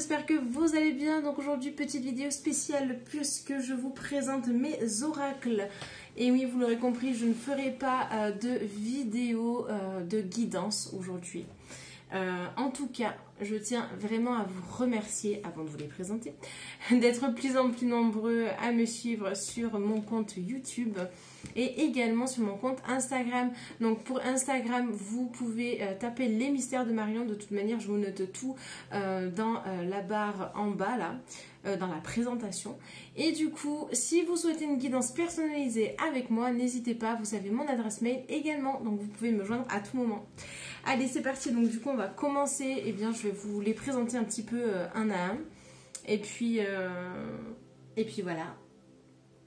j'espère que vous allez bien. Donc aujourd'hui, petite vidéo spéciale puisque je vous présente mes oracles. Et oui, vous l'aurez compris, je ne ferai pas de vidéo de guidance aujourd'hui. En tout cas, je tiens vraiment à vous remercier, avant de vous les présenter, d'être de plus en plus nombreux à me suivre sur mon compte YouTube et également sur mon compte Instagram. Donc pour Instagram, vous pouvez taper les mystères de Marion. De toute manière, je vous note tout dans la barre en bas là. Dans la présentation. Et du coup, si vous souhaitez une guidance personnalisée avec moi, n'hésitez pas, vous savez mon adresse mail également, donc vous pouvez me joindre à tout moment. Allez, c'est parti. Donc du coup, on va commencer. Eh bien, je vais vous les présenter un petit peu un à un. Et puis voilà.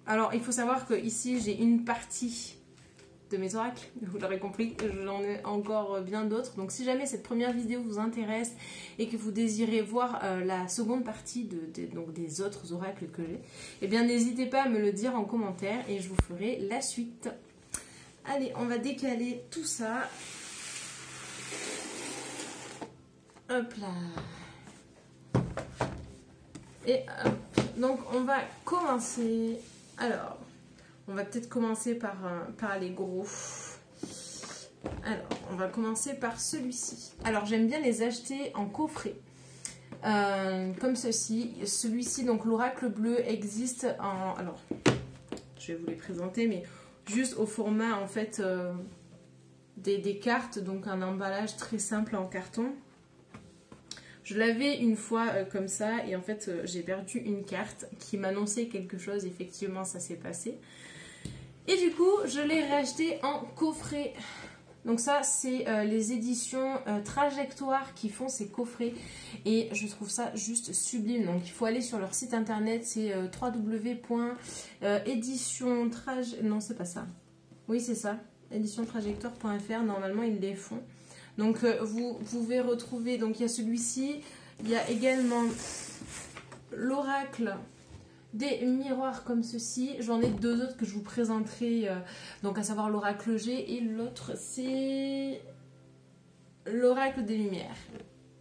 Alors, il faut savoir que ici, j'ai une partie de mes oracles, vous l'aurez compris, j'en ai encore bien d'autres. Donc si jamais cette première vidéo vous intéresse et que vous désirez voir la seconde partie donc des autres oracles que j'ai, eh bien n'hésitez pas à me le dire en commentaire et je vous ferai la suite. Allez, on va décaler tout ça. Hop là. Et hop. Donc on va commencer. Alors, on va peut-être commencer par les gros. Alors, on va commencer par celui-ci. Alors, j'aime bien les acheter en coffret. Comme ceci. Celui-ci, donc l'oracle bleu, existe en... Alors, je vais vous les présenter, mais juste au format, en fait, des cartes. Donc, un emballage très simple en carton. Je l'avais une fois comme ça. Et en fait, j'ai perdu une carte qui m'annonçait quelque chose. Effectivement, ça s'est passé. Et du coup, je l'ai racheté en coffret. Donc ça, c'est les éditions Trajectoire qui font ces coffrets. Et je trouve ça juste sublime. Donc il faut aller sur leur site internet. C'est Non, c'est pas ça. Oui, c'est ça. Éditiontrajectoire.fr. Normalement, ils les font. Donc vous pouvez retrouver... Donc il y a celui-ci. Il y a également l'oracle... des miroirs comme ceci. J'en ai deux autres que je vous présenterai, donc à savoir l'oracle G et l'autre c'est l'oracle des lumières.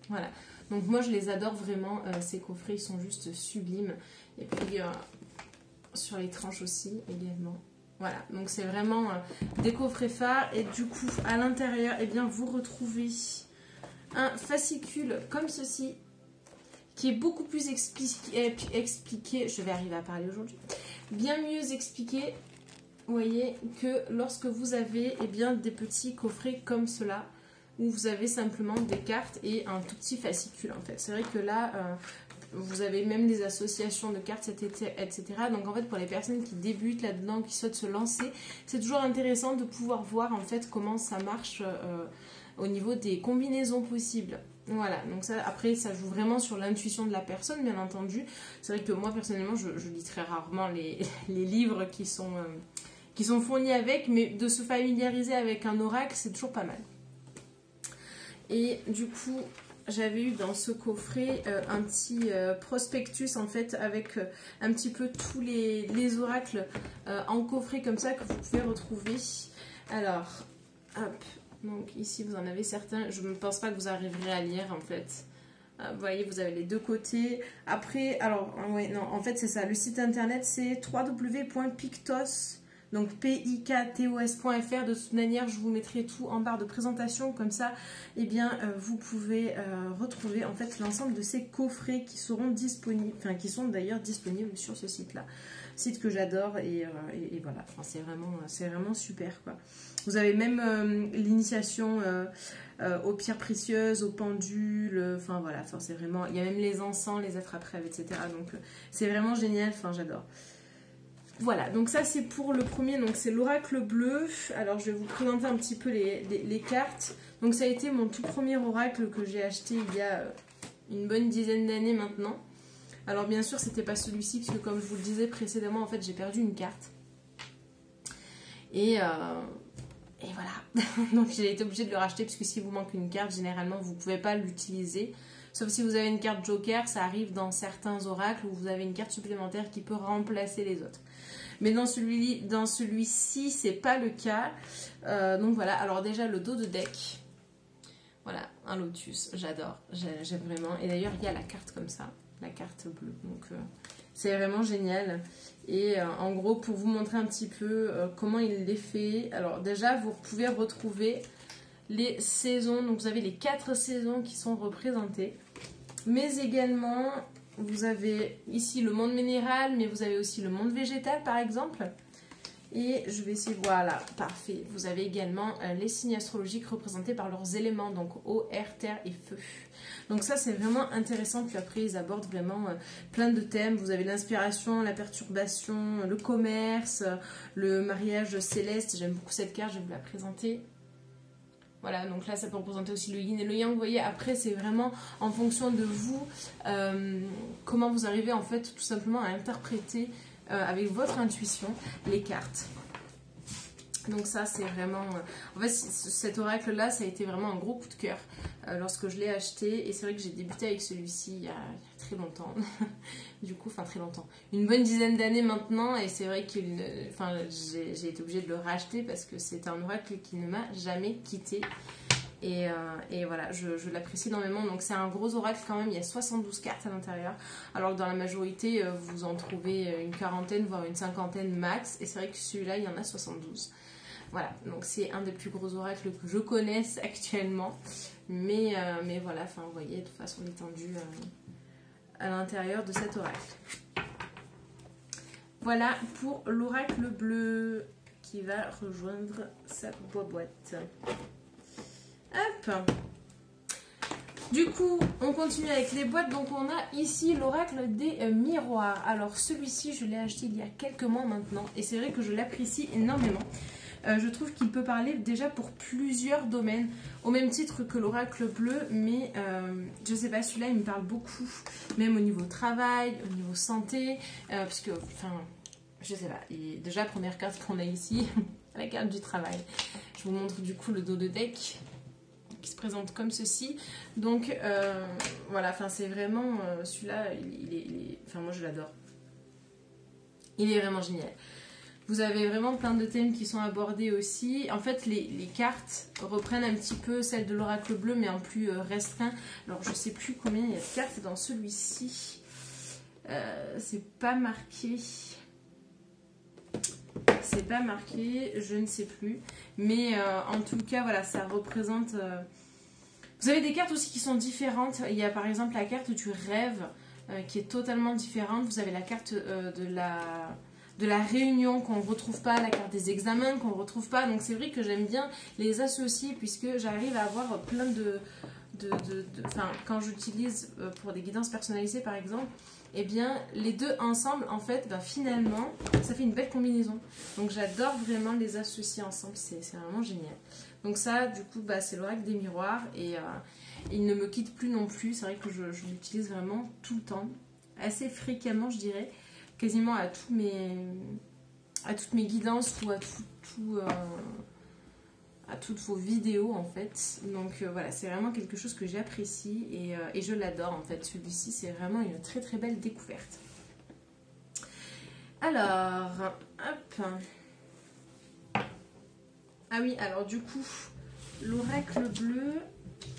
Voilà. Donc moi je les adore vraiment, ces coffrets ils sont juste sublimes. Et puis sur les tranches aussi également. Voilà, donc c'est vraiment des coffrets phares. Et du coup à l'intérieur, eh bien vous retrouvez un fascicule comme ceci, qui est beaucoup plus expliqué, je vais arriver à parler aujourd'hui, bien mieux expliqué, vous voyez, que lorsque vous avez bien, des petits coffrets comme cela, où vous avez simplement des cartes et un tout petit fascicule en fait. C'est vrai que là, vous avez même des associations de cartes, etc. Donc en fait, pour les personnes qui débutent là-dedans, qui souhaitent se lancer, c'est toujours intéressant de pouvoir voir en fait comment ça marche au niveau des combinaisons possibles. Voilà, donc ça, après ça joue vraiment sur l'intuition de la personne, bien entendu. C'est vrai que moi personnellement je lis très rarement les livres qui sont fournis avec, mais de se familiariser avec un oracle c'est toujours pas mal. Et du coup j'avais eu dans ce coffret un petit prospectus en fait avec un petit peu tous les oracles en coffret comme ça que vous pouvez retrouver. Alors hop. Donc ici vous en avez certains, je ne pense pas que vous arriverez à lire en fait. Vous voyez, vous avez les deux côtés. Après, alors, ouais, non, en fait c'est ça, le site internet c'est www.pictos, donc piktos.fr. De toute manière, je vous mettrai tout en barre de présentation, comme ça, eh bien, vous pouvez retrouver en fait l'ensemble de ces coffrets qui seront disponibles, enfin qui sont d'ailleurs disponibles sur ce site-là. Site que j'adore et voilà, enfin, c'est vraiment super quoi. Vous avez même l'initiation aux pierres précieuses, aux pendules, enfin voilà, enfin, c'est vraiment, il y a même les encens, les attrape-rêves, etc. Donc c'est vraiment génial, enfin j'adore. Voilà, donc ça c'est pour le premier, donc c'est l'oracle bleu. Alors je vais vous présenter un petit peu les cartes. Donc ça a été mon tout premier oracle que j'ai acheté il y a une bonne dizaine d'années maintenant. Alors bien sûr c'était pas celui-ci puisque comme je vous le disais précédemment en fait j'ai perdu une carte. Et voilà, donc j'ai été obligée de le racheter puisque si vous manque une carte généralement vous ne pouvez pas l'utiliser. Sauf si vous avez une carte joker, ça arrive dans certains oracles où vous avez une carte supplémentaire qui peut remplacer les autres. Mais dans celui-ci, c'est pas le cas. Donc voilà, alors déjà le dos de deck. Voilà, un lotus, j'adore, j'aime vraiment. Et d'ailleurs, il y a la carte comme ça, la carte bleue. Donc, c'est vraiment génial. Et en gros, pour vous montrer un petit peu comment il les fait. Alors déjà, vous pouvez retrouver les saisons. Donc, vous avez les 4 saisons qui sont représentées. Mais également, vous avez ici le monde minéral, mais vous avez aussi le monde végétal, par exemple. Et je vais essayer, voilà, parfait. Vous avez également les signes astrologiques représentés par leurs éléments, donc eau, air, terre et feu. Donc ça, c'est vraiment intéressant. Puis après, ils abordent vraiment plein de thèmes. Vous avez l'inspiration, la perturbation, le commerce, le mariage céleste. J'aime beaucoup cette carte, je vais vous la présenter. Voilà, donc là, ça peut représenter aussi le yin et le yang. Vous voyez, après, c'est vraiment en fonction de vous, comment vous arrivez, en fait, tout simplement à interpréter avec votre intuition les cartes. Donc ça c'est vraiment... En fait cet oracle là ça a été vraiment un gros coup de cœur lorsque je l'ai acheté. Et c'est vrai que j'ai débuté avec celui-ci il y a très longtemps. Du coup, enfin très longtemps. Une bonne dizaine d'années maintenant. Et c'est vrai que j'ai été obligée de le racheter parce que c'est un oracle qui ne m'a jamais quitté. Et voilà, je l'apprécie énormément. Donc c'est un gros oracle quand même, il y a 72 cartes à l'intérieur. Alors que dans la majorité, vous en trouvez une quarantaine, voire une cinquantaine max. Et c'est vrai que celui-là, il y en a 72. Voilà, donc c'est un des plus gros oracles que je connaisse actuellement. Mais voilà, enfin vous voyez, de façon étendue à l'intérieur de cet oracle. Voilà pour l'oracle bleu qui va rejoindre sa boîte. Hop. Du coup, on continue avec les boîtes. Donc, on a ici l'oracle des miroirs. Alors, celui-ci, je l'ai acheté il y a quelques mois maintenant. Et c'est vrai que je l'apprécie énormément. Je trouve qu'il peut parler déjà pour plusieurs domaines. Au même titre que l'oracle bleu. Mais, je sais pas, celui-là, il me parle beaucoup. Même au niveau travail, au niveau santé. Parce que, enfin, je sais pas. Et déjà, première carte qu'on a ici, la carte du travail. Je vous montre du coup le dos de deck. Qui se présente comme ceci. Donc voilà, enfin c'est vraiment celui-là, enfin moi je l'adore. Il est vraiment génial. Vous avez vraiment plein de thèmes qui sont abordés aussi. En fait, les cartes reprennent un petit peu celles de l'oracle bleu, mais en plus restreint. Alors je sais plus combien il y a de cartes dans celui-ci. C'est pas marqué. C'est pas marqué, je ne sais plus. Mais en tout cas, voilà, ça représente... Vous avez des cartes aussi qui sont différentes. Il y a par exemple la carte du rêve qui est totalement différente. Vous avez la carte de la réunion qu'on ne retrouve pas, la carte des examens qu'on ne retrouve pas. Donc c'est vrai que j'aime bien les associer puisque j'arrive à avoir plein enfin, quand j'utilise pour des guidances personnalisées par exemple, et bien les deux ensemble en fait finalement ça fait une belle combinaison. Donc j'adore vraiment les associer ensemble, c'est vraiment génial. Donc ça du coup c'est l'oracle des miroirs et il ne me quitte plus non plus. C'est vrai que je l'utilise vraiment tout le temps, assez fréquemment je dirais, quasiment à toutes mes guidances ou à toutes vos vidéos en fait. Donc voilà, c'est vraiment quelque chose que j'apprécie et je l'adore en fait. Celui-ci c'est vraiment une très très belle découverte. Alors, hop. Ah oui, alors du coup, l'oracle bleu,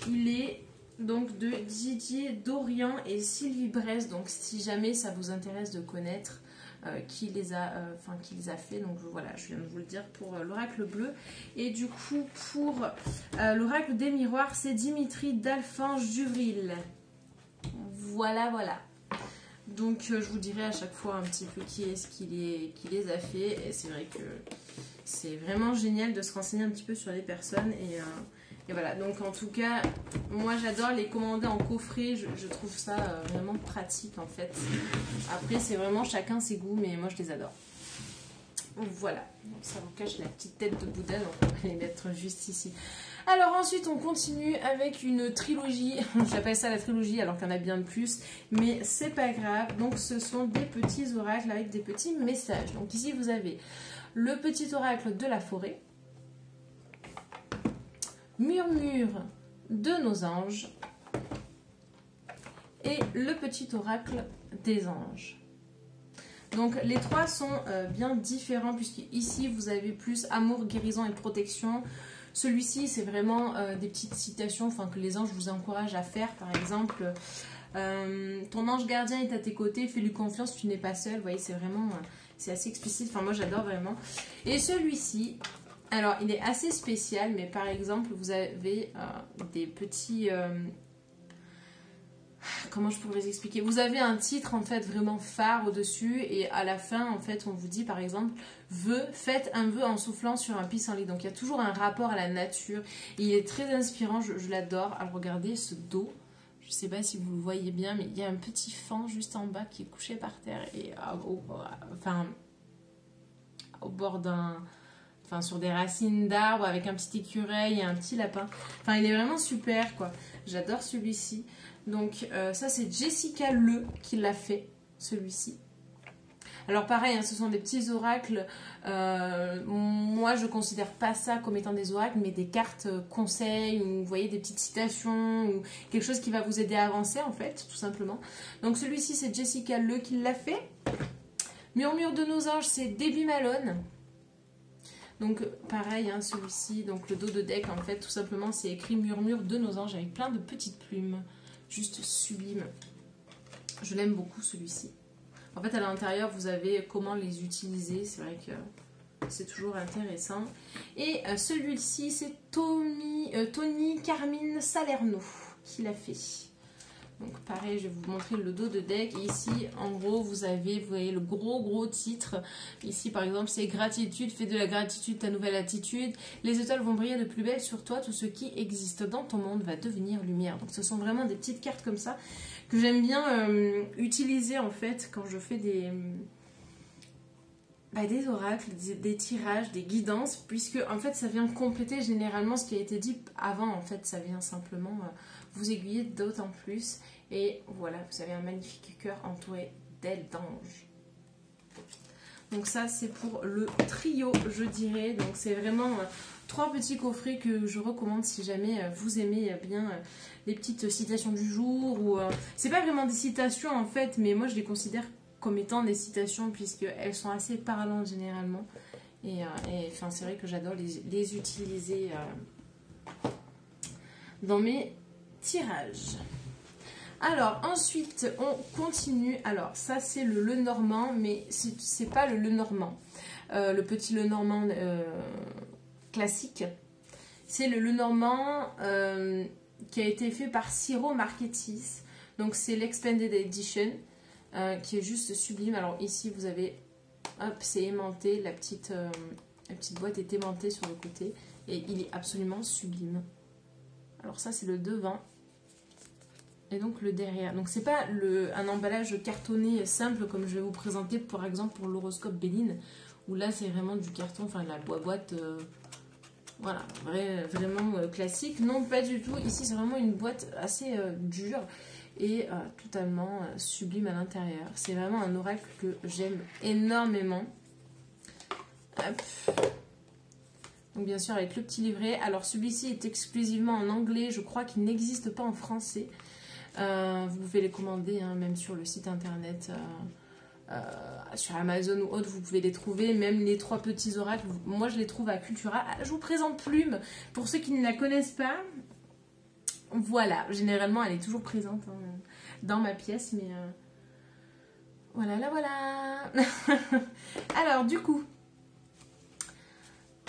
il est donc de Didier Dorian et Sylvie Bresse. Donc si jamais ça vous intéresse de connaître qui les a fait, donc voilà, je viens de vous le dire pour l'oracle bleu. Et du coup pour l'oracle des miroirs, c'est Dimitri Dalphonse Duvril. Voilà. Donc je vous dirai à chaque fois un petit peu qui est-ce qui les a fait. Et c'est vrai que c'est vraiment génial de se renseigner un petit peu sur les personnes. Et voilà, donc en tout cas, moi j'adore les commander en coffret, je trouve ça vraiment pratique en fait. Après c'est vraiment chacun ses goûts, mais moi je les adore. Voilà, donc ça vous cache la petite tête de Bouddha, donc on va les mettre juste ici. Alors ensuite on continue avec une trilogie, j'appelle ça la trilogie alors qu'il y en a bien plus, mais c'est pas grave. Donc ce sont des petits oracles avec des petits messages. Donc ici vous avez le petit oracle de la forêt, murmure de nos anges et le petit oracle des anges. Donc les trois sont bien différents puisqu'ici vous avez plus amour, guérison et protection. Celui-ci, c'est vraiment des petites citations que les anges vous encouragent à faire. Par exemple, ton ange gardien est à tes côtés, fais-lui confiance, tu n'es pas seul. Vous voyez, c'est vraiment, c'est assez explicite. Moi, j'adore vraiment. Et celui-ci, alors, il est assez spécial, mais par exemple, vous avez des petits... comment je pourrais vous expliquer? Vous avez un titre en fait vraiment phare au-dessus et à la fin en fait on vous dit par exemple faites un vœu en soufflant sur un pissenlit. Donc il y a toujours un rapport à la nature et il est très inspirant, je l'adore. Alors regardez ce dos, je sais pas si vous le voyez bien mais il y a un petit fan juste en bas qui est couché par terre et au bord d'un... sur des racines d'arbres avec un petit écureuil et un petit lapin. Il est vraiment super quoi. J'adore celui-ci. Donc ça c'est Jessica Le qui l'a fait, celui-ci. Alors pareil, ce sont des petits oracles. Moi je considère pas ça comme étant des oracles, mais des cartes conseils, ou vous voyez des petites citations, ou quelque chose qui va vous aider à avancer en fait, tout simplement. Donc celui-ci c'est Jessica Le qui l'a fait. Murmure de nos anges, c'est Debbie Malone. Donc pareil, celui-ci, donc le dos de deck en fait, tout simplement c'est écrit Murmure de nos anges avec plein de petites plumes. Juste sublime. Je l'aime beaucoup celui-ci. En fait à l'intérieur vous avez comment les utiliser. C'est vrai que c'est toujours intéressant. Et celui-ci c'est Tony Carmine Salerno qui l'a fait. Donc pareil, je vais vous montrer le dos de deck. Et ici, en gros, vous voyez le gros titre. Ici, par exemple, c'est gratitude, fais de la gratitude ta nouvelle attitude. Les étoiles vont briller de plus belle sur toi. Tout ce qui existe dans ton monde va devenir lumière. Donc ce sont vraiment des petites cartes comme ça que j'aime bien utiliser en fait quand je fais des oracles, des tirages, des guidances, puisque en fait ça vient compléter généralement ce qui a été dit avant. En fait, ça vient simplement vous aiguiller d'autant plus. Et voilà, vous avez un magnifique cœur entouré d'ailes d'ange. Donc ça, c'est pour le trio, je dirais. Donc c'est vraiment 3 petits coffrets que je recommande si jamais vous aimez bien les petites citations du jour. Ou c'est pas vraiment des citations en fait, mais moi je les considère comme étant des citations puisqu'elles sont assez parlantes généralement. Et c'est vrai que j'adore les utiliser dans mes tirages. Alors ensuite on continue. Alors ça c'est le Lenormand, mais c'est pas le Lenormand, le petit Lenormand classique. C'est le Lenormand qui a été fait par Ciro Marchetti. Donc c'est l'Expanded Edition qui est juste sublime. Alors ici vous avez, hop, c'est aimanté, la petite boîte est aimantée sur le côté et il est absolument sublime. Alors ça c'est le devant. Et donc le derrière. Donc c'est pas un emballage cartonné simple comme je vais vous présenter par exemple pour l'horoscope Béline, où là c'est vraiment du carton, la boîte voilà, vraiment classique. Non, pas du tout. Ici c'est vraiment une boîte assez dure et totalement sublime à l'intérieur. C'est vraiment un oracle que j'aime énormément. Hop. Donc bien sûr avec le petit livret. Alors celui-ci est exclusivement en anglais. Je crois qu'il n'existe pas en français. Vous pouvez les commander même sur le site internet, sur Amazon ou autre, vous pouvez les trouver. Même les 3 petits oracles, moi je les trouve à Cultura. Je vous présente Plume pour ceux qui ne la connaissent pas. Voilà, généralement elle est toujours présente dans ma pièce, mais voilà. Alors du coup,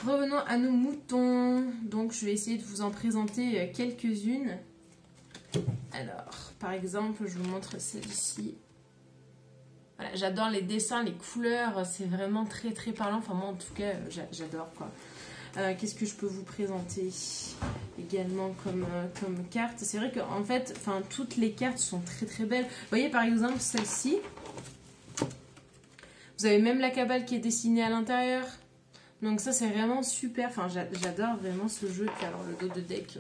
revenons à nos moutons. Donc je vais essayer de vous en présenter quelques-unes. Alors, par exemple, je vous montre celle-ci. Voilà, j'adore les dessins, les couleurs, c'est vraiment très très parlant. Moi en tout cas, j'adore quoi. Qu'est-ce que je peux vous présenter également comme carte? C'est vrai qu'en fait, toutes les cartes sont très très belles. Vous voyez par exemple celle-ci. Vous avez même la cabale qui est dessinée à l'intérieur. Donc ça c'est vraiment super. J'adore vraiment ce jeu. Puis alors le dos de deck,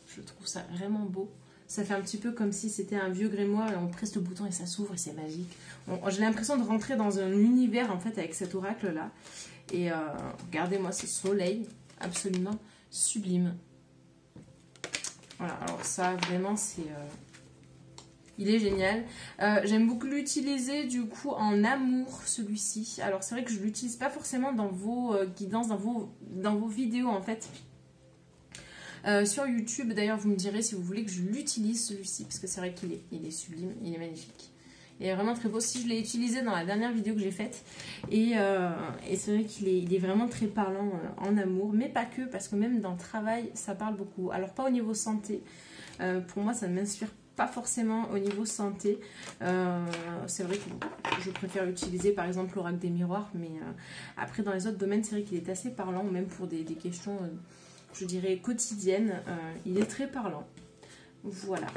je trouve ça vraiment beau. Ça fait un petit peu comme si c'était un vieux grimoire et on presse le bouton et ça s'ouvre et c'est magique. J'ai l'impression de rentrer dans un univers en fait avec cet oracle là. Et regardez-moi ce soleil absolument sublime. Voilà, alors ça vraiment c'est... il est génial. J'aime beaucoup l'utiliser du coup en amour celui-ci. Alors c'est vrai que je ne l'utilise pas forcément dans vos guidances, dans vos vidéos en fait. Sur YouTube, d'ailleurs, vous me direz si vous voulez que je l'utilise celui-ci, parce que c'est vrai qu'il est sublime, il est magnifique. Il est vraiment très beau. Si je l'ai utilisé dans la dernière vidéo que j'ai faite. Et c'est vrai qu'il est vraiment très parlant en amour. Mais pas que, parce que même dans le travail, ça parle beaucoup. Alors pas au niveau santé. Pour moi, ça ne m'inspire pas forcément au niveau santé. C'est vrai que je préfère utiliser par exemple l'oracle des miroirs. Mais après, dans les autres domaines, c'est vrai qu'il est assez parlant. Même pour des questions, je dirais, quotidiennes. Il est très parlant. Voilà.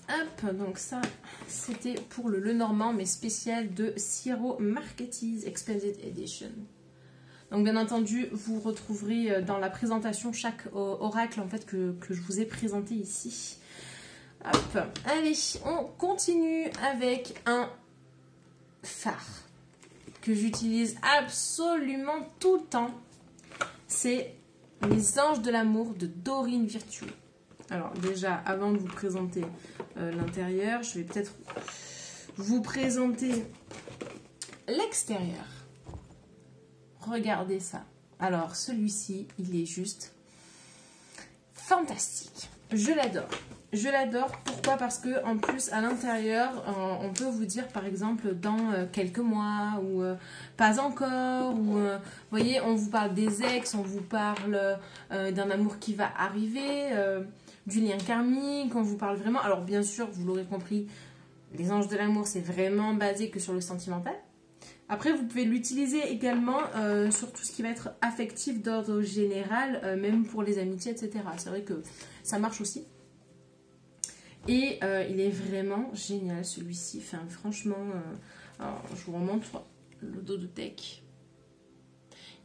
Hop, donc ça, c'était pour le Lenormand, mais spécial de Siro Marketees Expanded Edition. Donc bien entendu, vous retrouverez dans la présentation chaque oracle en fait que je vous ai présenté ici. Hop, allez, on continue avec un phare que j'utilise absolument tout le temps. C'est les Anges de l'amour de Dorine Virtue. Alors déjà, avant de vous présenter l'intérieur, je vais peut-être vous présenter l'extérieur. Regardez ça. Alors celui-ci, il est juste fantastique. Je l'adore. Je l'adore. Pourquoi? Parce que en plus à l'intérieur, on peut vous dire par exemple dans quelques mois ou pas encore. Ou vous voyez, on vous parle des ex, on vous parle d'un amour qui va arriver. Du lien karmique, on vous parle vraiment. Alors bien sûr, vous l'aurez compris, les Anges de l'amour, c'est vraiment basé que sur le sentimental. Après, vous pouvez l'utiliser également sur tout ce qui va être affectif d'ordre général, même pour les amitiés, etc. C'est vrai que ça marche aussi. Et il est vraiment génial celui-ci. Enfin, franchement, alors, je vous remontre le dos de deck.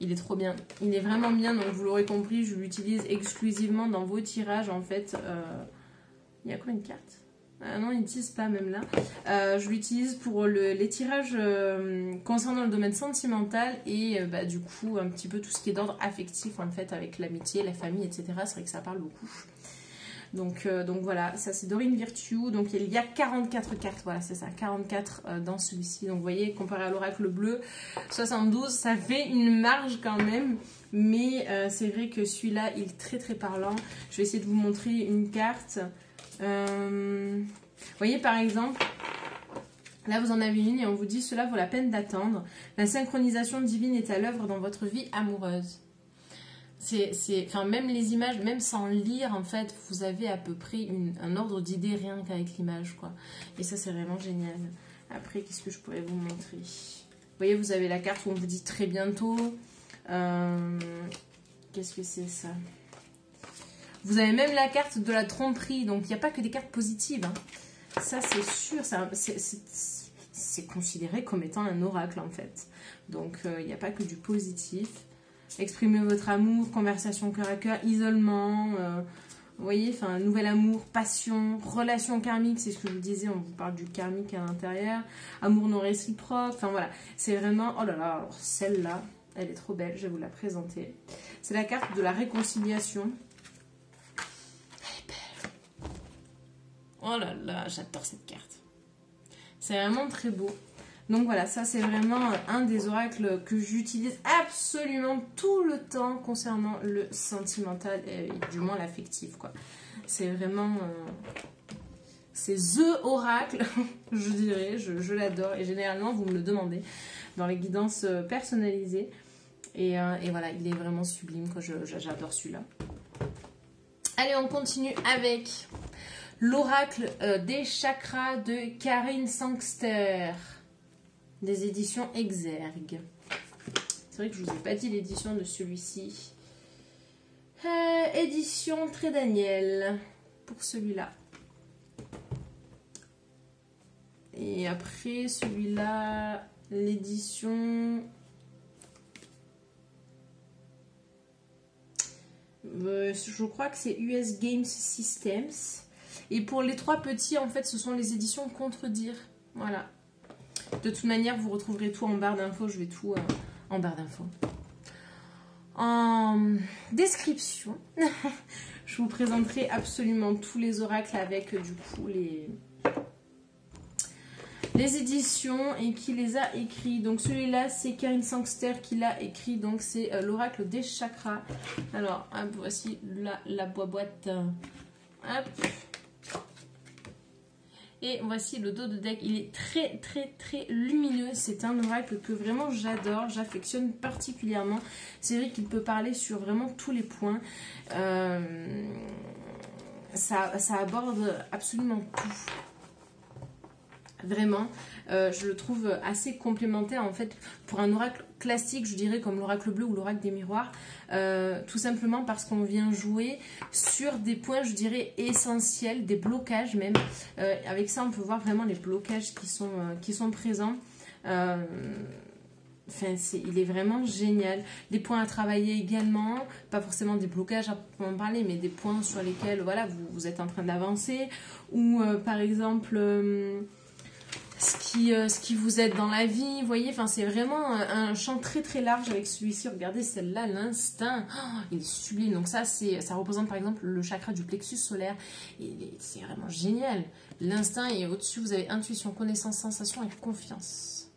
Il est trop bien. Il est vraiment bien, donc vous l'aurez compris, je l'utilise exclusivement dans vos tirages en fait. Il y a combien de cartes? Ah non, ils ne disent pas même là. Je l'utilise pour les tirages concernant le domaine sentimental et du coup un petit peu tout ce qui est d'ordre affectif en fait avec l'amitié, la famille, etc. C'est vrai que ça parle beaucoup. Donc voilà, ça c'est Dorine Virtue. Donc il y a 44 cartes, voilà c'est ça, 44 dans celui-ci. Donc vous voyez, comparé à l'oracle bleu, 72, ça fait une marge quand même. Mais c'est vrai que celui-là, il est très très parlant. Je vais essayer de vous montrer une carte. Vous voyez par exemple, là vous en avez une et on vous dit cela vaut la peine d'attendre. La synchronisation divine est à l'œuvre dans votre vie amoureuse. Enfin, même les images, même sans lire, en fait, vous avez à peu près un ordre d'idée rien qu'avec l'image, quoi. Et ça, c'est vraiment génial. Après, qu'est-ce que je pourrais vous montrer? Vous voyez, vous avez la carte où on vous dit très bientôt. Qu'est-ce que c'est ça? Vous avez même la carte de la tromperie, donc il n'y a pas que des cartes positives. Hein. Ça, c'est sûr, c'est considéré comme étant un oracle, en fait. Donc, il n'y a pas que du positif. Exprimer votre amour, conversation cœur à cœur, isolement, vous voyez, enfin, nouvel amour, passion, relation karmique, c'est ce que je vous disais, on vous parle du karmique à l'intérieur, amour non réciproque, enfin voilà, c'est vraiment, oh là là, alors celle-là, elle est trop belle, je vais vous la présenter. C'est la carte de la réconciliation. Elle est belle. Oh là là, j'adore cette carte. C'est vraiment très beau. Donc voilà, ça c'est vraiment un des oracles que j'utilise absolument tout le temps concernant le sentimental et du moins l'affectif, quoi. C'est vraiment... c'est THE oracle, je dirais, je l'adore. Et généralement, vous me le demandez dans les guidances personnalisées. Et voilà, il est vraiment sublime, quoi. J'adore celui-là. Allez, on continue avec l'oracle des chakras de Karine Sangster. Des éditions Exergue. C'est vrai que je ne vous ai pas dit l'édition de celui-ci. Édition Très Daniel. Pour celui-là. Et après celui-là, l'édition... je crois que c'est US Games Systems. Et pour les trois petits, en fait, ce sont les éditions Contredire. Voilà. De toute manière, vous retrouverez tout en barre d'infos. Je vais tout en barre d'infos. En description, je vous présenterai absolument tous les oracles avec du coup les éditions et qui les a écrits. Donc celui-là, c'est Karine Sangster qui l'a écrit, donc c'est l'oracle des chakras. Alors, hop, voici la boîte. Hop. Et voici le dos de deck, il est très très très lumineux, c'est un oracle que vraiment j'adore, j'affectionne particulièrement. C'est vrai qu'il peut parler sur vraiment tous les points, ça aborde absolument tout. Vraiment, je le trouve assez complémentaire en fait pour un oracle classique, je dirais comme l'oracle bleu ou l'oracle des miroirs, tout simplement parce qu'on vient jouer sur des points, je dirais, essentiels, des blocages même. Avec ça, on peut voir vraiment les blocages qui sont présents. Enfin, il est vraiment génial. Des points à travailler également, pas forcément des blocages à en parler, mais des points sur lesquels voilà, vous êtes en train d'avancer, ou par exemple... ce qui vous aide dans la vie, vous voyez, enfin c'est vraiment un champ très très large avec celui-ci. Regardez celle-là, l'instinct, oh, il est sublime. Donc ça représente par exemple le chakra du plexus solaire, et c'est vraiment génial. L'instinct, et au-dessus vous avez intuition, connaissance, sensation et confiance.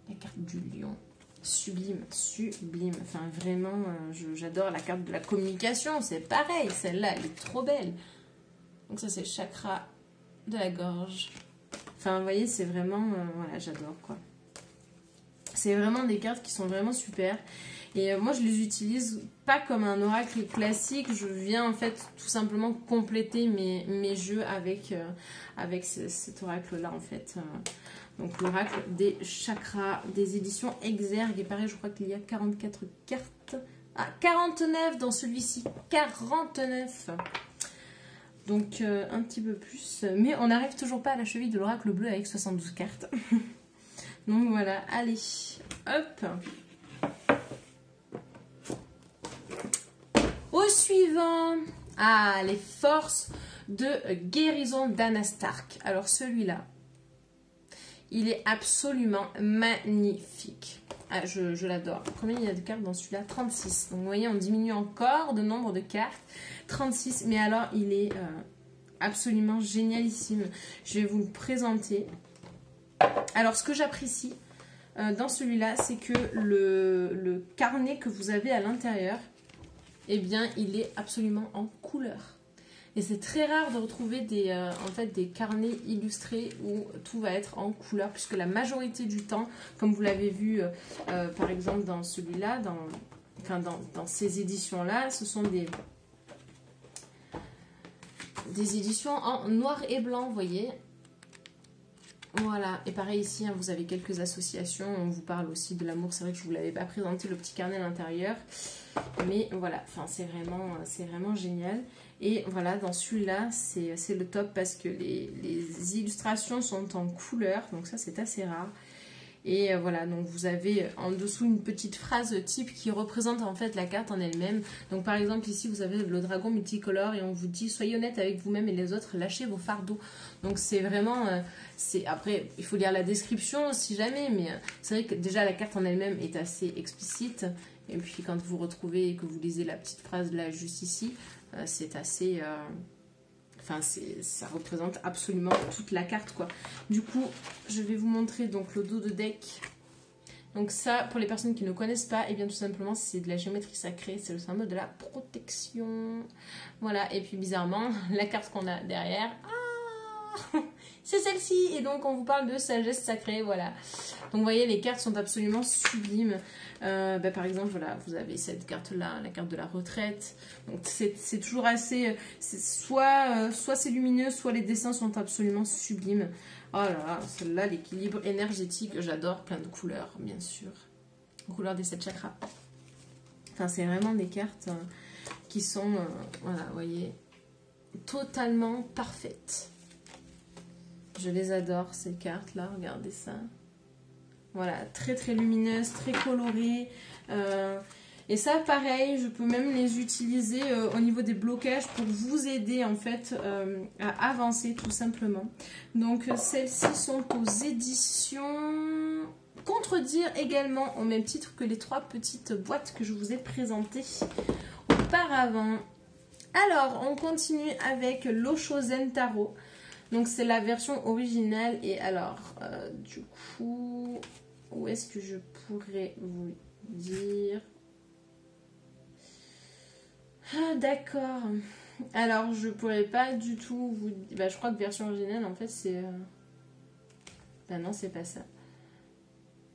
La carte du lion, sublime, sublime. Enfin vraiment, j'adore la carte de la communication, c'est pareil, celle-là elle est trop belle. Donc ça c'est le chakra de la gorge. Enfin, vous voyez, c'est vraiment... voilà, j'adore, quoi. C'est vraiment des cartes qui sont vraiment super. Et moi, je les utilise pas comme un oracle classique. Je viens, en fait, tout simplement compléter mes jeux avec cet oracle-là, en fait. Donc, l'oracle des chakras, des éditions Exergue. Et pareil, je crois qu'il y a 44 cartes. Ah, 49 dans celui-ci. 49. Donc un petit peu plus, mais on n'arrive toujours pas à la cheville de l'oracle bleu avec 72 cartes. Donc voilà, allez, hop. Au suivant, ah, les forces de guérison d'Anna Stark. Alors celui-là, il est absolument magnifique. Ah, je l'adore. Combien il y a de cartes dans celui-là? 36. Donc vous voyez, on diminue encore de nombre de cartes. 36, mais alors il est absolument génialissime. Je vais vous le présenter. Alors ce que j'apprécie dans celui-là, c'est que le carnet que vous avez à l'intérieur, eh bien il est absolument en couleur. Et c'est très rare de retrouver en fait, des carnets illustrés où tout va être en couleur, puisque la majorité du temps, comme vous l'avez vu par exemple dans celui-là, dans ces éditions-là, ce sont des éditions en noir et blanc, vous voyez. Voilà, et pareil ici, hein, vous avez quelques associations, on vous parle aussi de l'amour. C'est vrai que je ne vous l'avais pas présenté, le petit carnet à l'intérieur, mais voilà, enfin, c'est vraiment génial. Et voilà, dans celui-là, c'est le top parce que les illustrations sont en couleur, donc ça c'est assez rare. Et voilà, donc vous avez en dessous une petite phrase type qui représente en fait la carte en elle-même. Donc par exemple ici vous avez le dragon multicolore et on vous dit soyez honnête avec vous-même et les autres, lâchez vos fardeaux. Donc c'est vraiment, après il faut lire la description si jamais, mais c'est vrai que déjà la carte en elle-même est assez explicite. Et puis quand vous retrouvez et que vous lisez la petite phrase là juste ici, c'est assez... Enfin, ça représente absolument toute la carte, quoi. Du coup, je vais vous montrer donc le dos de deck. Donc ça, pour les personnes qui ne connaissent pas, et bien tout simplement, c'est de la géométrie sacrée. C'est le symbole de la protection. Voilà, et puis bizarrement, la carte qu'on a derrière... Ah, c'est celle-ci. Et donc, on vous parle de sagesse sacrée, voilà. Donc, vous voyez, les cartes sont absolument sublimes. Par exemple, voilà, vous avez cette carte-là, la carte de la retraite. Donc, c'est toujours assez... soit c'est lumineux, soit les dessins sont absolument sublimes. Oh là là, celle-là, l'équilibre énergétique, j'adore. Plein de couleurs, bien sûr. Couleurs des 7 chakras. Enfin, c'est vraiment des cartes qui sont, voilà, vous voyez, totalement parfaites. Je les adore, ces cartes-là, regardez ça. Voilà, très très lumineuses, très colorées. Et ça, pareil, je peux même les utiliser au niveau des blocages pour vous aider, en fait, à avancer, tout simplement. Donc, celles-ci sont aux éditions Contredire également, au même titre que les 3 petites boîtes que je vous ai présentées auparavant. Alors, on continue avec l'Oshozen Tarot. Donc c'est la version originale. Et alors, du coup, où est-ce que je pourrais vous dire? Ah, d'accord. Alors, je pourrais pas du tout vous... Bah, je crois que version originale, en fait, c'est... Bah non, c'est pas ça.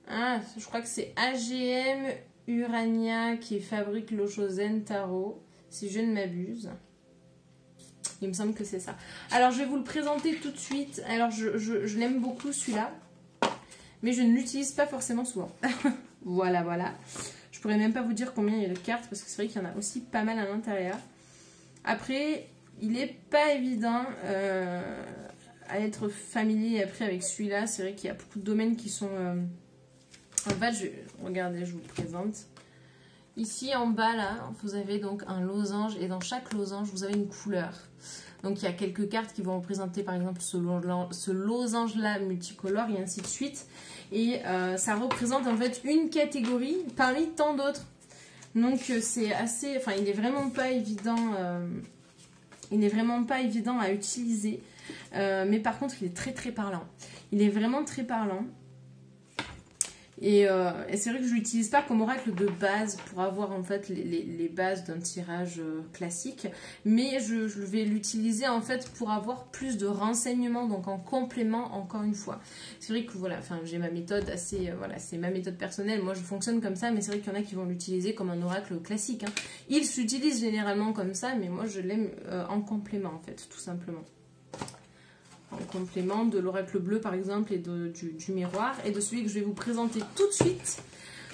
Ah, je crois que c'est AGM Urania qui fabrique l'Oshozen Taro, si je ne m'abuse. Il me semble que c'est ça. Alors, je vais vous le présenter tout de suite. Alors, je l'aime beaucoup, celui-là. Mais je ne l'utilise pas forcément souvent. Voilà, voilà. Je pourrais même pas vous dire combien il y a de cartes, parce que c'est vrai qu'il y en a aussi pas mal à l'intérieur. Après, il n'est pas évident à être familier après avec celui-là. C'est vrai qu'il y a beaucoup de domaines qui sont... En fait, regardez, je vous le présente. Ici, en bas, là, vous avez donc un losange. Et dans chaque losange, vous avez une couleur. Donc, il y a quelques cartes qui vont représenter, par exemple, ce losange-là multicolore, et ainsi de suite. Et ça représente, en fait, une catégorie parmi tant d'autres. Donc, c'est assez... Enfin, il n'est vraiment pas évident... il n'est vraiment pas évident à utiliser. Mais par contre, il est très, très parlant. Il est vraiment très parlant. Et c'est vrai que je ne l'utilise pas comme oracle de base pour avoir en fait les bases d'un tirage classique, mais je vais l'utiliser en fait pour avoir plus de renseignements, donc en complément encore une fois. C'est vrai que voilà, enfin j'ai ma méthode assez, voilà, c'est ma méthode personnelle, moi je fonctionne comme ça, mais c'est vrai qu'il y en a qui vont l'utiliser comme un oracle classique. Hein. Il s'utilise généralement comme ça, mais moi je l'aime en complément en fait, tout simplement. En complément de l'oracle bleu par exemple et du miroir et de celui que je vais vous présenter tout de suite.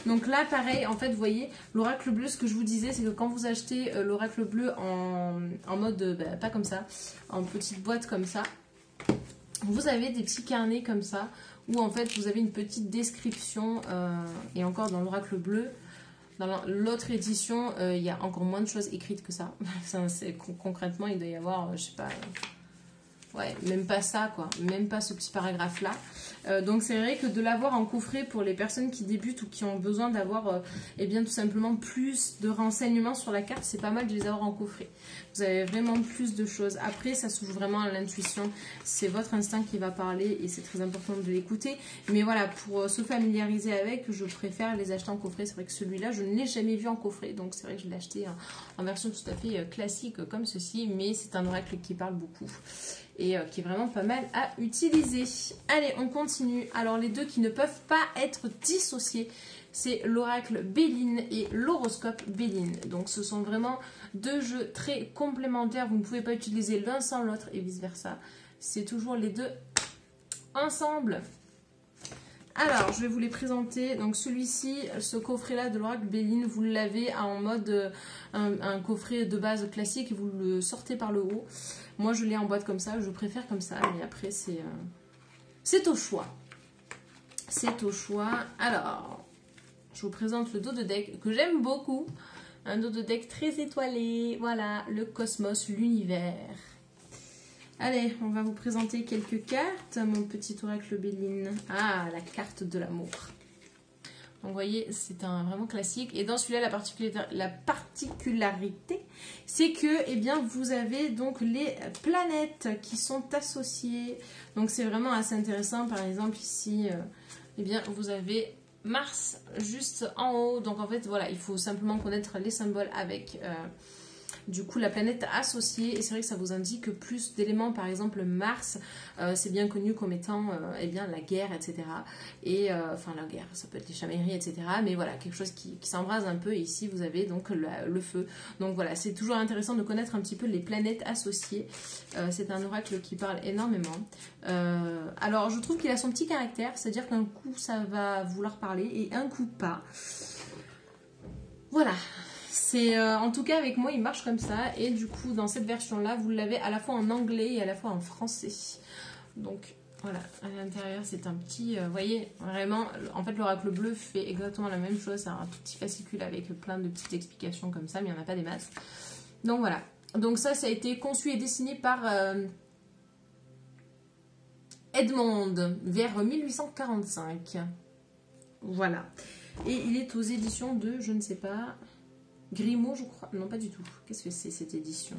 Donc là pareil, en fait vous voyez l'oracle bleu, ce que je vous disais c'est que quand vous achetez l'oracle bleu en mode pas comme ça, en petite boîte comme ça, vous avez des petits carnets comme ça où en fait vous avez une petite description et encore dans l'oracle bleu. Dans l'autre édition, il y a encore moins de choses écrites que ça. Concrètement, il doit y avoir, je sais pas... Ouais, même pas ça, quoi. Même pas ce petit paragraphe-là. Donc, c'est vrai que de l'avoir en coffret pour les personnes qui débutent ou qui ont besoin d'avoir, eh bien, tout simplement plus de renseignements sur la carte, c'est pas mal de les avoir en coffret. Vous avez vraiment plus de choses. Après, ça se joue vraiment à l'intuition. C'est votre instinct qui va parler et c'est très important de l'écouter. Mais voilà, pour se familiariser avec, je préfère les acheter en coffret. C'est vrai que celui-là, je ne l'ai jamais vu en coffret. Donc, c'est vrai que je l'ai acheté en version tout à fait classique comme ceci. Mais c'est un oracle qui parle beaucoup. Et qui est vraiment pas mal à utiliser. Allez, on continue. Alors, les deux qui ne peuvent pas être dissociés, c'est l'oracle Béline et l'horoscope Béline. Donc, ce sont vraiment deux jeux très complémentaires. Vous ne pouvez pas utiliser l'un sans l'autre et vice-versa. C'est toujours les deux ensemble. Alors, je vais vous les présenter. Donc, celui-ci, ce coffret-là de l'oracle Béline, vous l'avez en mode un coffret de base classique et vous le sortez par le haut. Moi, je l'ai en boîte comme ça. Je préfère comme ça. Mais après, c'est au choix. C'est au choix. Alors, je vous présente le dos de deck que j'aime beaucoup. Un dos de deck très étoilé. Voilà, le cosmos, l'univers. Allez, on va vous présenter quelques cartes. Mon petit oracle Béline. Ah, la carte de l'amour. Donc, vous voyez, c'est un vraiment classique. Et dans celui-là, la particularité, c'est que, eh bien, vous avez donc les planètes qui sont associées. Donc, c'est vraiment assez intéressant. Par exemple, ici, eh bien, vous avez Mars juste en haut. Donc, en fait, voilà, il faut simplement connaître les symboles avec... du coup, la planète associée, et c'est vrai que ça vous indique plus d'éléments. Par exemple, Mars, c'est bien connu comme étant eh bien, la guerre, etc. Et, enfin, la guerre, ça peut être les chamailleries, etc. Mais voilà, quelque chose qui s'embrase un peu. Et ici, vous avez donc le feu. Donc voilà, c'est toujours intéressant de connaître un petit peu les planètes associées. C'est un oracle qui parle énormément. Alors, je trouve qu'il a son petit caractère, c'est-à-dire qu'un coup, ça va vouloir parler et un coup, pas. Voilà. En tout cas avec moi il marche comme ça et du coup dans cette version là vous l'avez à la fois en anglais et à la fois en français. Donc voilà, à l'intérieur c'est un petit, vous voyez vraiment en fait l'oracle bleu fait exactement la même chose, c'est un tout petit fascicule avec plein de petites explications comme ça mais il n'y en a pas des masses. Donc voilà, donc ça a été conçu et dessiné par Edmond vers 1845. Voilà, et il est aux éditions de je ne sais pas... Grimaud, je crois. Non, pas du tout. Qu'est-ce que c'est cette édition?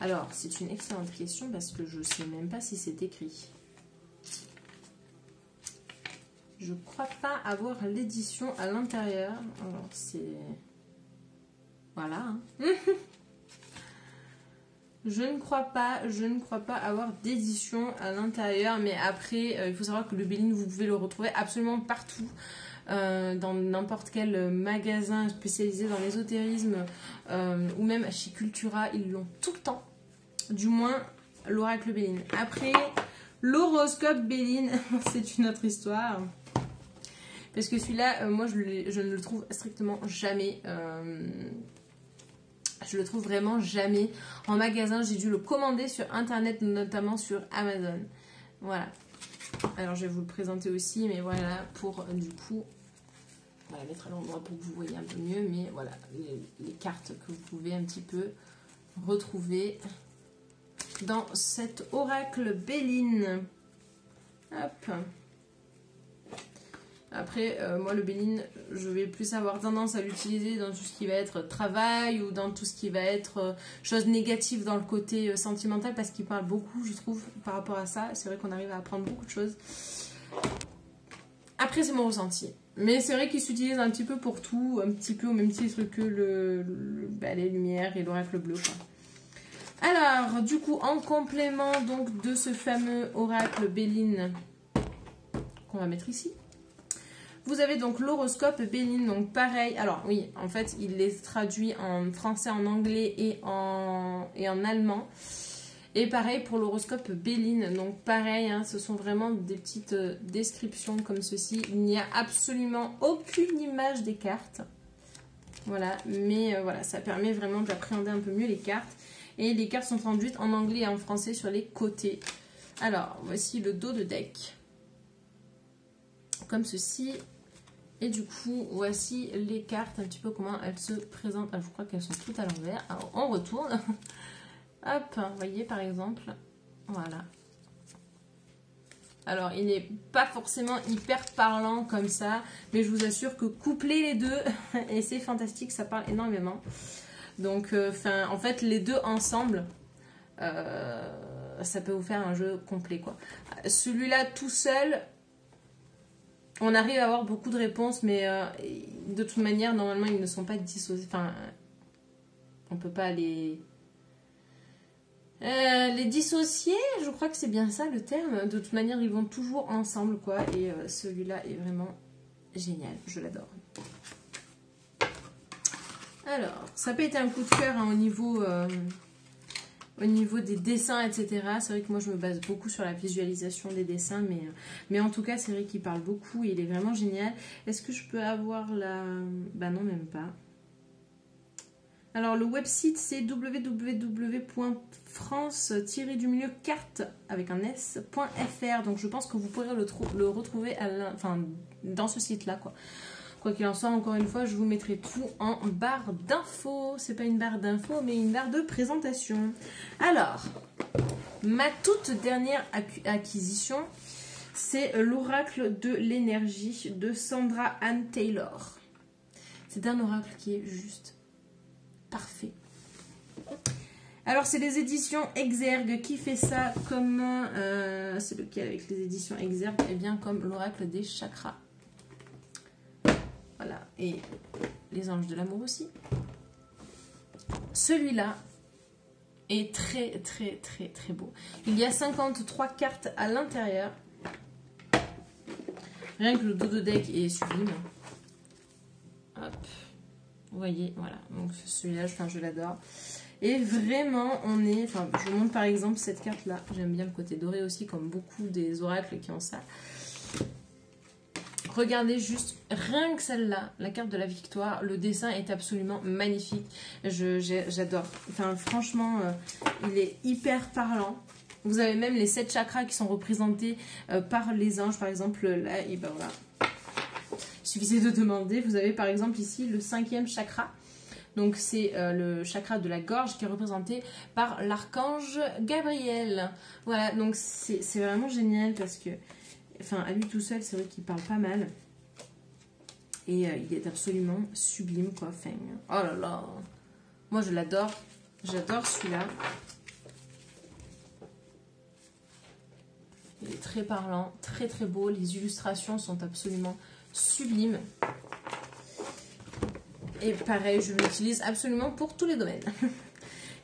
Alors, c'est une excellente question parce que je ne sais même pas si c'est écrit. Je ne crois pas avoir l'édition à l'intérieur. Alors, c'est... Voilà. Hein. Je ne crois pas avoir d'édition à l'intérieur. Mais après, il faut savoir que le Béline, vous pouvez le retrouver absolument partout. Dans n'importe quel magasin spécialisé dans l'ésotérisme ou même chez Cultura, ils l'ont tout le temps. Du moins, l'oracle Béline. Après, l'horoscope Béline, c'est une autre histoire. Parce que celui-là, moi, je ne le trouve strictement jamais. Je le trouve vraiment jamais en magasin. J'ai dû le commander sur Internet, notamment sur Amazon. Voilà. Alors, je vais vous le présenter aussi, mais voilà, pour du coup... On va la mettre à l'endroit pour que vous voyez un peu mieux, mais voilà, les cartes que vous pouvez un petit peu retrouver dans cet oracle Béline. Hop. Après, moi, le Béline, je vais plus avoir tendance à l'utiliser dans tout ce qui va être travail ou dans tout ce qui va être choses négatives dans le côté sentimental parce qu'il parle beaucoup, je trouve, par rapport à ça. C'est vrai qu'on arrive à apprendre beaucoup de choses. Après, c'est mon ressenti. Mais c'est vrai qu'il s'utilise un petit peu pour tout, un petit peu au même titre que les lumières et l'oracle bleu, quoi. Alors, du coup, en complément donc de ce fameux oracle Béline qu'on va mettre ici, vous avez donc l'horoscope Béline, donc pareil. Alors oui, en fait, il les traduit en français, en anglais et en allemand. Et pareil pour l'horoscope Béline, donc pareil, hein, ce sont vraiment des petites descriptions comme ceci. Il n'y a absolument aucune image des cartes. Voilà, mais voilà, ça permet vraiment d'appréhender un peu mieux les cartes. Et les cartes sont traduites en anglais et en français sur les côtés. Alors, voici le dos de deck. Comme ceci. Et du coup, voici les cartes, un petit peu comment elles se présentent. Ah, je crois qu'elles sont toutes à l'envers. Alors, on retourne. Hop, vous voyez par exemple, voilà. Alors, il n'est pas forcément hyper parlant comme ça, mais je vous assure que coupler les deux, et c'est fantastique, ça parle énormément. Donc, en fait, les deux ensemble, ça peut vous faire un jeu complet, quoi. Celui-là, tout seul, on arrive à avoir beaucoup de réponses, mais de toute manière, normalement, ils ne sont pas dissociés. Enfin, on peut pas les dissocier, je crois que c'est bien ça le terme. De toute manière, ils vont toujours ensemble, quoi. Et celui-là est vraiment génial. Je l'adore. Alors, ça n'a pas été un coup de cœur hein, au niveau des dessins, etc. C'est vrai que moi, je me base beaucoup sur la visualisation des dessins. Mais en tout cas, c'est vrai qu'il parle beaucoup et il est vraiment génial. Est-ce que je peux avoir la... Bah non, même pas. Alors, le website, c'est www.france-carte avec un s.fr. Donc, je pense que vous pourrez le retrouver dans ce site-là, quoi. Quoi qu'il en soit, encore une fois, je vous mettrai tout en barre d'infos. C'est pas une barre d'infos, mais une barre de présentation. Alors, ma toute dernière acquisition, c'est l'oracle de l'énergie de Sandra Anne Taylor. C'est un oracle qui est juste parfait. Alors, c'est les éditions Exergue qui fait ça comme... c'est lequel avec les éditions Exergue? Eh bien, comme l'oracle des chakras. Voilà, et les anges de l'amour aussi. Celui-là est très, très, très, très beau. Il y a 53 cartes à l'intérieur. Rien que le dos de deck est sublime. Hop. Vous voyez, voilà. Donc celui-là, je l'adore. Et vraiment, on est... Enfin, je vous montre par exemple cette carte-là. J'aime bien le côté doré aussi, comme beaucoup des oracles qui ont ça. Regardez juste, rien que celle-là, la carte de la victoire, le dessin est absolument magnifique. J'adore. Enfin, franchement, il est hyper parlant. Vous avez même les 7 chakras qui sont représentés par les anges. Par exemple, là, et ben voilà. Il suffisait de demander. Vous avez par exemple ici le 5e chakra. Donc, c'est le chakra de la gorge qui est représenté par l'archange Gabriel. Voilà, donc c'est vraiment génial parce que... Enfin, à lui tout seul, c'est vrai qu'il parle pas mal. Et il est absolument sublime, quoi. Enfin, oh là là. Moi, je l'adore. J'adore celui-là. Il est très parlant, très très beau. Les illustrations sont absolument sublimes. Et pareil, je l'utilise absolument pour tous les domaines.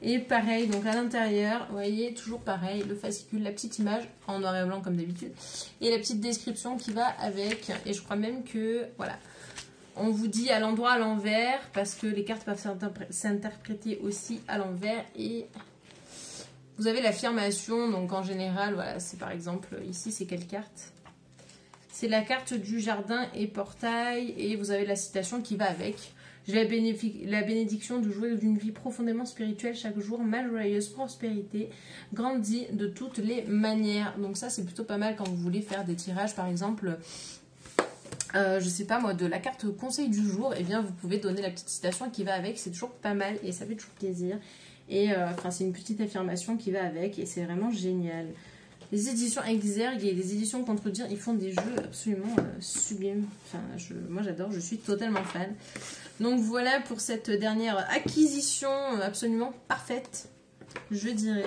Et pareil, donc à l'intérieur, vous voyez, toujours pareil, le fascicule, la petite image en noir et blanc comme d'habitude. Et la petite description qui va avec. Et je crois même que, voilà, on vous dit à l'endroit à l'envers parce que les cartes peuvent s'interpréter aussi à l'envers. Et vous avez l'affirmation, donc en général, voilà, c'est par exemple, ici c'est quelle carte? C'est la carte du jardin et portail. Et vous avez la citation qui va avec. J'ai la bénédiction de jouir d'une vie profondément spirituelle chaque jour, ma joyeuse prospérité grandit de toutes les manières. Donc ça c'est plutôt pas mal quand vous voulez faire des tirages par exemple, je sais pas moi, de la carte conseil du jour, et bien vous pouvez donner la petite citation qui va avec, c'est toujours pas mal et ça fait toujours plaisir. Et enfin c'est une petite affirmation qui va avec et c'est vraiment génial. Les éditions Exergue et les éditions Contredire, ils font des jeux absolument sublimes. Enfin, moi j'adore, je suis totalement fan. Donc voilà pour cette dernière acquisition absolument parfaite, je dirais.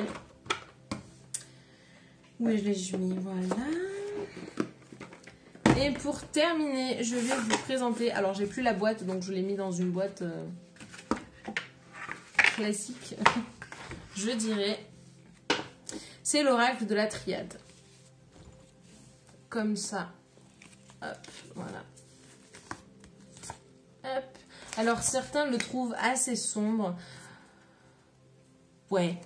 Où ai-je les mis? Voilà. Et pour terminer, je vais vous présenter... Alors j'ai plus la boîte, donc je l'ai mis dans une boîte classique, je dirais... C'est l'oracle de la triade. Comme ça. Hop, voilà. Hop. Alors certains le trouvent assez sombre. Ouais.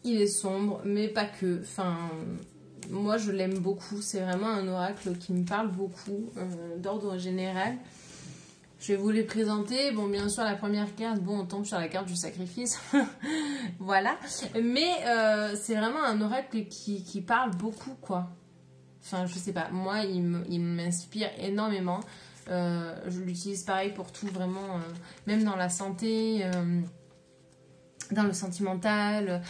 Il est sombre, mais pas que. Enfin, moi je l'aime beaucoup. C'est vraiment un oracle qui me parle beaucoup, d'ordre général. Je vais vous les présenter. Bon, bien sûr, la première carte, bon, on tombe sur la carte du sacrifice. Voilà. Mais c'est vraiment un oracle qui parle beaucoup, quoi. Enfin, je sais pas. Moi, il m'inspire énormément. Je l'utilise pareil pour tout, vraiment. Même dans la santé, dans le sentimental,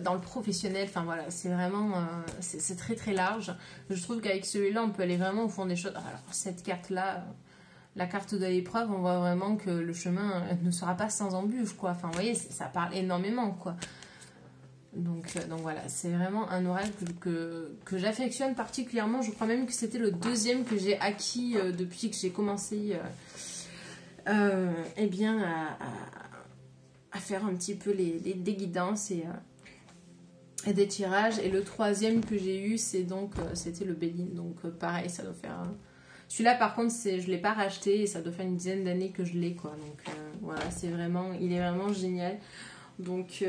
dans le professionnel. Enfin, voilà. C'est vraiment... c'est très, très large. Je trouve qu'avec celui-là, on peut aller vraiment au fond des choses. Alors, cette carte-là... La carte de l'épreuve, on voit vraiment que le chemin ne sera pas sans embûche, quoi. Enfin, vous voyez, ça parle énormément, quoi. Donc voilà, c'est vraiment un oracle que j'affectionne particulièrement. Je crois même que c'était le deuxième que j'ai acquis depuis que j'ai commencé eh bien, à faire un petit peu des guidances et des tirages. Et le troisième que j'ai eu, c'était le Béline. Donc pareil, ça doit faire... Celui-là, par contre, je ne l'ai pas racheté et ça doit faire une dizaine d'années que je l'ai, quoi. Donc, voilà, il est vraiment génial. Donc,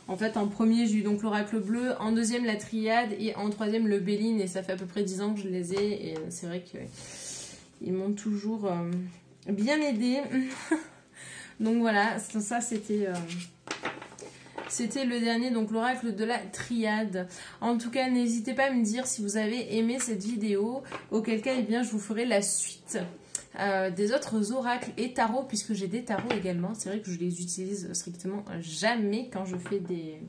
en fait, en premier, j'ai eu donc l'oracle bleu, en deuxième, la triade et en troisième, le Béline. Et ça fait à peu près 10 ans que je les ai. Et c'est vrai qu'ils m'ont toujours bien aidé. Donc, voilà, ça, c'était... C'était le dernier, donc l'oracle de la triade. En tout cas, n'hésitez pas à me dire si vous avez aimé cette vidéo. Auquel cas, eh bien, je vous ferai la suite des autres oracles et tarots, puisque j'ai des tarots également. C'est vrai que je les utilise strictement jamais quand je fais des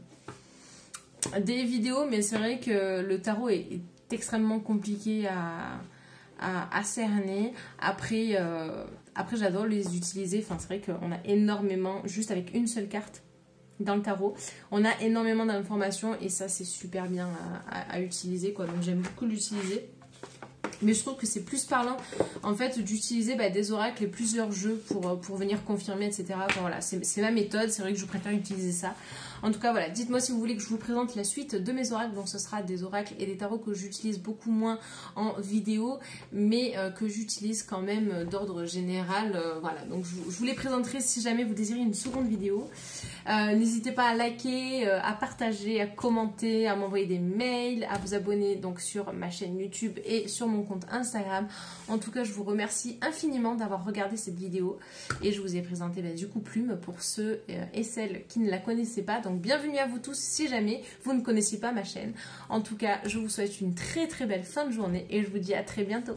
vidéos. Mais c'est vrai que le tarot est extrêmement compliqué à cerner. Après j'adore les utiliser. Enfin, c'est vrai qu'on a énormément, juste avec une seule carte, dans le tarot, on a énormément d'informations et ça c'est super bien à utiliser, quoi. Donc j'aime beaucoup l'utiliser, mais je trouve que c'est plus parlant en fait d'utiliser des oracles et plusieurs jeux pour venir confirmer, etc. Enfin, voilà, c'est ma méthode, c'est vrai que je préfère utiliser ça. En tout cas, voilà, dites-moi si vous voulez que je vous présente la suite de mes oracles. Donc ce sera des oracles et des tarots que j'utilise beaucoup moins en vidéo, mais que j'utilise quand même d'ordre général. Voilà, donc je vous les présenterai si jamais vous désirez une seconde vidéo. N'hésitez pas à liker, à partager, à commenter, à m'envoyer des mails, à vous abonner donc sur ma chaîne YouTube et sur mon compte Instagram. En tout cas, je vous remercie infiniment d'avoir regardé cette vidéo et je vous ai présenté du coup Plume pour ceux et celles qui ne la connaissaient pas. Donc bienvenue à vous tous si jamais vous ne connaissiez pas ma chaîne. En tout cas, je vous souhaite une très très belle fin de journée et je vous dis à très bientôt.